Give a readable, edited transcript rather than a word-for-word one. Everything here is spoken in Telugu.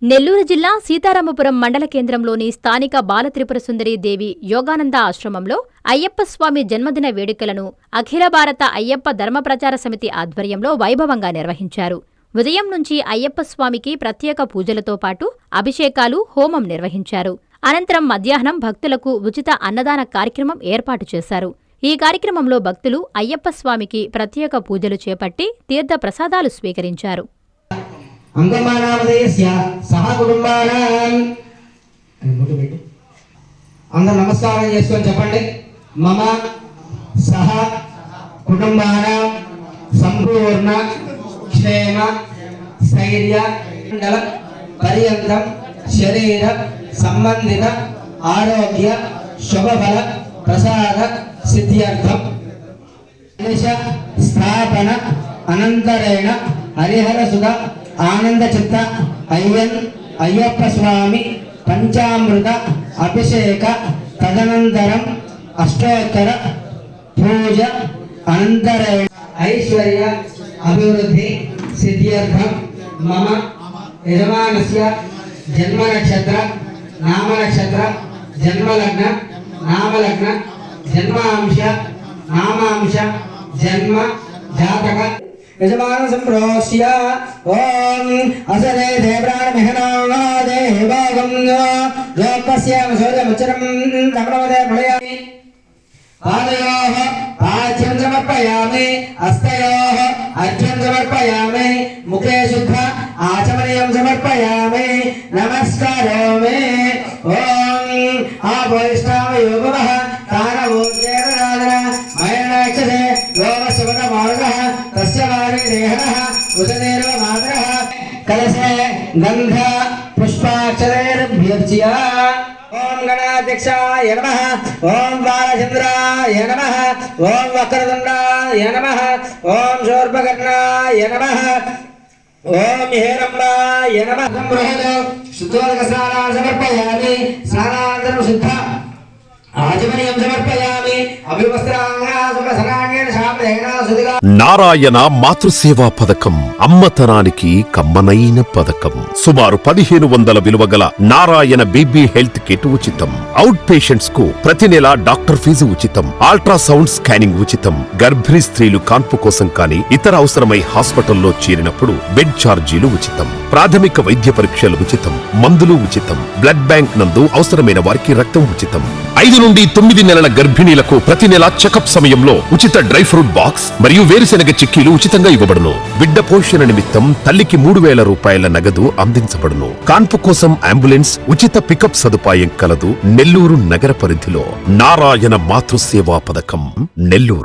నెల్లూరు జిల్లా సీతారామపురం మండల కేంద్రంలోని స్థానిక బాలత్రిపుర సుందరీ దేవి యోగానంద ఆశ్రమంలో అయ్యప్ప స్వామి జన్మదిన వేడుకలను అఖిల భారత అయ్యప్ప ధర్మప్రచార సమితి ఆధ్వర్యంలో వైభవంగా నిర్వహించారు. ఉదయం నుంచి అయ్యప్ప స్వామికి ప్రత్యేక పూజలతో పాటు అభిషేకాలు, హోమం నిర్వహించారు. అనంతరం మధ్యాహ్నం భక్తులకు ఉచిత అన్నదాన కార్యక్రమం ఏర్పాటు చేశారు. ఈ కార్యక్రమంలో భక్తులు అయ్యప్ప స్వామికి ప్రత్యేక పూజలు చేపట్టి తీర్థ ప్రసాదాలు స్వీకరించారు. అందరూ నమస్కారం చేసుకొని చెప్పండి. మమ సహ కుటుంబానాం సంపూర్ణ క్షేమ స్థైర్య మండల పర్యంతం శరీర సంబంధిత ఆరోగ్య శుభఫల ప్రసాద సిద్ధ్యర్థం స్థాపన అనంతరేణ హరిహర సుధ ఆనంద చిత్త అయ్యప్ప స్వామి పంచామృత అభిషేక తదనంతరం అష్టోత్తర పూజ అనంతరేణ ఐశ్వర్య అభివృద్ధి సిద్ధ్యర్థం మమ యజమానస్య జన్మ నక్షత్ర నామ నక్షత్ర జన్మలగ్న నామలగ్న జన్మాంశ నామాంశ జన్మ జాతక యజమాన సంప్రోష్య ఓం అసరే దేవ్రాణ మిహనానా దేవాగం లోకస్యామ సోజమచరం తమనమదే ప్రళయామి పాదయోః పాద్యం సమర్పయామి హస్తయోః అర్ఘ్యం సమర్పయామి ముఖే శుద్ధ ఆచమనీయం సమర్పయామి నమస్కారోమి ఓం ఆభోయిష్టామ యోగవః తానవోర్జేతనాదన మయనాక్షసే యోగశివన మార్గః తస్య వారి దేహనః ఉషదేవ మాతరః కలశే గంధ పుష్పాక్షరైర్భ్యర్చ్య ఓం గణాధ్యక్షాయ నమః ఓం బాలచంద్రాయ నమః ఓం వక్రతుండాయ నమః ఓం శూర్పకర్ణాయ నమః ఓం హేరంబాయ నమః. శుద్ధోదక స్నానాన్ని సమర్పయామి. స్నానానంతరం శుద్ధ ఆచమనీయం సమర్పయామి. నారాయణ మాతృసేవా పథకం అమ్మతనానికి కమ్మనైన పథకం. సుమారు 1500 విలువ గల నారాయణ బీబీ హెల్త్ కిట్ ఉచితం. అవుట్ పేషెంట్స్ కు ప్రతి నెల డాక్టర్ ఫీజు ఉచితం. అల్ట్రాసౌండ్ స్కానింగ్ ఉచితం. గర్భిణీ స్త్రీలు కాన్పు కోసం కానీ ఇతర అవసరమై హాస్పిటల్లో చేరినప్పుడు బెడ్ ఛార్జీలు ఉచితం. ప్రాథమిక వైద్య పరీక్షలు ఉచితం. మందులు ఉచితం. బ్లడ్ బ్యాంక్ నందు అవసరమైన వారికి రక్తం ఉచితం. 5 నుండి 9 నెలల గర్భిణీలకు ప్రతి నెల చెకప్ సమయంలో ఉచిత డ్రై ఫ్రూట్ బాక్స్ మరియు వేరుశెనగ చిక్కీలు ఉచితంగా ఇవ్వబడును. బిడ్డ పోషణ నిమిత్తం తల్లికి 3000 రూపాయల నగదు అందించబడును. కాన్పు కోసం అంబులెన్స్ ఉచిత పికప్ సదుపాయం కలదు. నెల్లూరు నగర పరిధిలో నారాయణ మాతృసేవా పథకం నెల్లూరు.